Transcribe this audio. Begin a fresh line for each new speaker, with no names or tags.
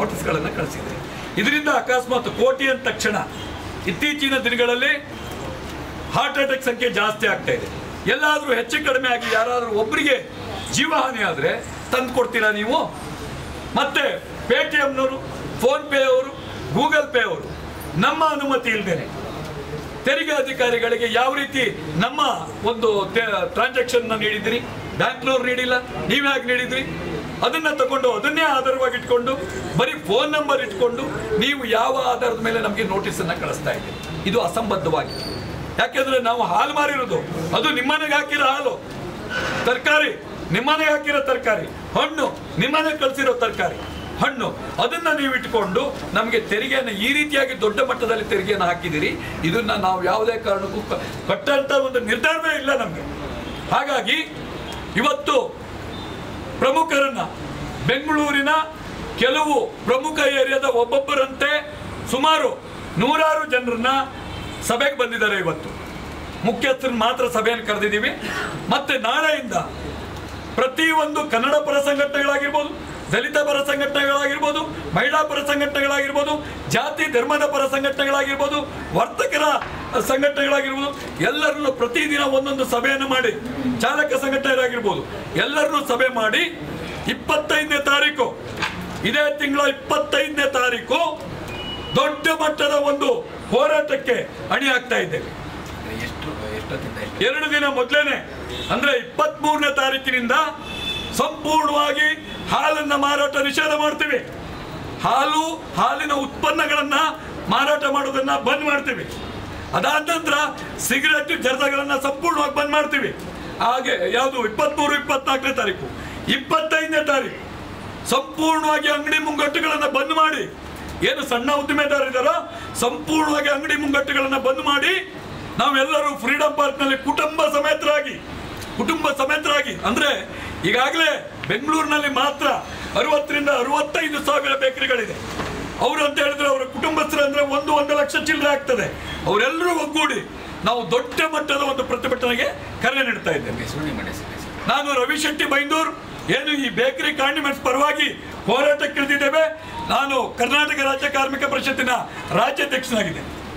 ನೋಟಿಸ್ಗಳನ್ನು ಕಳಿಸಿದೆ. ಇದರಿಂದ ಅಕಸ್ಮಾತ್ ಕೋಟಿ ಅಂದ ತಕ್ಷಣ ಇತ್ತೀಚಿನ ದಿನಗಳಲ್ಲಿ ಹಾರ್ಟ್ ಅಟ್ಯಾಕ್ ಸಂಖ್ಯೆ ಜಾಸ್ತಿ ಆಗ್ತಾ ಇದೆ. ಎಲ್ಲಾದರೂ ಹೆಚ್ಚು ಕಡಿಮೆ ಆಗಿ ಯಾರಾದರೂ ಒಬ್ಬರಿಗೆ ಜೀವಹಾನಿ ಆದರೆ ತಂದು ಕೊಡ್ತೀರಾ ನೀವು? ಮತ್ತೆ ಪೇಟಿಎಂನವರು, ಫೋನ್ಪೇ ಅವರು, ಗೂಗಲ್ ಪೇ ಅವರು ನಮ್ಮ ಅನುಮತಿ ಇಲ್ಲದೇನೆ ತೆರಿಗೆ ಅಧಿಕಾರಿಗಳಿಗೆ ಯಾವ ರೀತಿ ನಮ್ಮ ಒಂದು ಟ್ರಾನ್ಸಾಕ್ಷನ್ ನೀಡಿದಿರಿ? ಬ್ಯಾಂಕ್ನವ್ರು ನೀಡಿಲ್ಲ, ನೀವ್ಯಾಕೆ ನೀಡಿದ್ರಿ? ಅದನ್ನ ತಗೊಂಡು ಅದನ್ನೇ ಆಧಾರವಾಗಿ ಇಟ್ಕೊಂಡು ಬರೀ ಫೋನ್ ನಂಬರ್ ಇಟ್ಕೊಂಡು ನೀವು ಯಾವ ಆಧಾರದ ಮೇಲೆ ನಮಗೆ ನೋಟಿಸನ್ನು ಕಳಿಸ್ತಾ ಇದ್ದೀರಿ? ಇದು ಅಸಂಬದ್ಧವಾಗಿದೆ. ಯಾಕೆಂದ್ರೆ ನಾವು ಹಾಲು ಮಾರಿರೋದು ಅದು ನಿಮ್ಮನೆಗೆ ಹಾಕಿರೋ ಹಾಲು, ತರಕಾರಿ ನಿಮ್ಮನೆಗೆ ಹಾಕಿರೋ ತರಕಾರಿ, ಹಣ್ಣು ನಿಮ್ಮನೆಗೆ ಕಳಿಸಿರೋ ತರಕಾರಿ ಹಣ್ಣು, ಅದನ್ನ ನೀವು ಇಟ್ಕೊಂಡು ನಮಗೆ ತೆರಿಗೆಯನ್ನು ಈ ರೀತಿಯಾಗಿ ದೊಡ್ಡ ಮಟ್ಟದಲ್ಲಿ ತೆರಿಗೆಯನ್ನು ಹಾಕಿದಿರಿ. ಇದನ್ನ ನಾವು ಯಾವುದೇ ಕಾರಣಕ್ಕೂ ಕಟ್ಟಂತ ಒಂದು ನಿರ್ಧಾರವೇ ಇಲ್ಲ ನಮಗೆ. ಹಾಗಾಗಿ ಇವತ್ತು ಪ್ರಮುಖರನ್ನ ಬೆಂಗಳೂರಿನ ಕೆಲವು ಪ್ರಮುಖ ಏರಿಯಾದ ಒಬ್ಬೊಬ್ಬರಂತೆ ಸುಮಾರು 100 ಜನರನ್ನ ಸಭೆಗೆ ಬಂದಿದ್ದಾರೆ. ಇವತ್ತು ಮುಖ್ಯಸ್ಥರನ್ನ ಮಾತ್ರ ಸಭೆಯನ್ನು ಕರೆದಿದ್ದೀವಿ. ಮತ್ತೆ ನಾಳೆಯಿಂದ ಪ್ರತಿಯೊಂದು ಕನ್ನಡ ಪರ ಸಂಘಟನೆಗಳಾಗಿರ್ಬೋದು, ದಲಿತ ಪರ ಸಂಘಟನೆಗಳಾಗಿರ್ಬೋದು, ಮಹಿಳಾ ಪರ ಸಂಘಟನೆಗಳಾಗಿರ್ಬೋದು, ಜಾತಿ ಧರ್ಮದ ಪರ ಸಂಘಟನೆಗಳಾಗಿರ್ಬೋದು, ವರ್ತಕರ ಸಂಘಟನೆಗಳಾಗಿರ್ಬೋದು, ಎಲ್ಲರನ್ನು ಪ್ರತಿದಿನ ಒಂದೊಂದು ಸಭೆಯನ್ನು ಮಾಡಿ, ಚಾಲಕ ಸಂಘಟನೆಗಳಾಗಿರ್ಬೋದು ಎಲ್ಲರನ್ನೂ ಸಭೆ ಮಾಡಿ 25ನೇ ತಾರೀಕು, ಇದೇ ತಿಂಗಳ 25ನೇ ತಾರೀಕು ದೊಡ್ಡ ಮಟ್ಟದ ಒಂದು ಹೋರಾಟಕ್ಕೆ ಅಣಿ ಆಗ್ತಾ ಇದ್ದೇವೆ. 2 ದಿನ ಮೊದಲೇನೆ ಅಂದ್ರೆ 23ನೇ ತಾರೀಕಿನಿಂದ ಸಂಪೂರ್ಣವಾಗಿ ಹಾಲನ್ನ ಮಾರಾಟ ನಿಷೇಧ ಮಾಡ್ತೀವಿ. ಹಾಲಿನ ಉತ್ಪನ್ನಗಳನ್ನ ಮಾರಾಟ ಮಾಡೋದನ್ನ ಬಂದ್ ಮಾಡ್ತೀವಿ. ಅದಾದ ನಂತರ ಸಿಗರೆಟ್ ಜರ್ದಗಳನ್ನ ಸಂಪೂರ್ಣವಾಗಿ ಬಂದ್ ಮಾಡ್ತೀವಿ. ಹಾಗೆ ಯಾವುದು 23, 24ನೇ ತಾರೀಕು, 25ನೇ ತಾರೀಕು ಸಂಪೂರ್ಣವಾಗಿ ಅಂಗಡಿ ಮುಂಗಟ್ಟುಗಳನ್ನ ಬಂದ್ ಮಾಡಿ, ಏನು ಸಣ್ಣ ಉದ್ದಿಮೆದಾರರಿದ್ದಾರೋ ಸಂಪೂರ್ಣವಾಗಿ ಅಂಗಡಿ ಮುಂಗಟ್ಟುಗಳನ್ನ ಬಂದ್ ಮಾಡಿ ನಾವೆಲ್ಲರೂ ಫ್ರೀಡಂ ಪಾರ್ಕ್ನಲ್ಲಿ ಕುಟುಂಬ ಸಮೇತರಾಗಿ ಅಂದ್ರೆ ಈಗಾಗಲೇ ಬೆಂಗಳೂರಿನಲ್ಲಿ ಮಾತ್ರ 60ರಿಂದ 65 ಸಾವಿರ ಬೇಕರಿಗಳಿದೆ. ಅವರು ಅಂತ ಹೇಳಿದ್ರೆ ಅವರ ಕುಟುಂಬಸ್ಥರು ಅಂದ್ರೆ 1 ಲಕ್ಷ ಚಿಲ್ಲರೆ ಆಗ್ತದೆ. ಅವರೆಲ್ಲರೂ ಒಗ್ಗೂಡಿ ನಾವು ದೊಡ್ಡ ಮಟ್ಟದ ಒಂದು ಪ್ರತಿಭಟನೆಗೆ ಕರೆ ನೀಡ್ತಾ ಇದ್ದೇವೆ. ನಾನು ರವಿಶೆಟ್ಟಿ ಬೈಂದೂರ್ ಏನು ಈ ಬೇಕರಿ ಕಾಂಡಿಮೆಂಟ್ಸ್ ಪರವಾಗಿ ಹೋರಾಟಕ್ಕೆ ಇಳಿದಿದ್ದೇವೆ. ನಾನು ಕರ್ನಾಟಕ ರಾಜ್ಯ ಕಾರ್ಮಿಕ ಪರಿಷತ್ತಿನ ರಾಜ್ಯಾಧ್ಯಕ್ಷನಾಗಿದ್ದೇನೆ.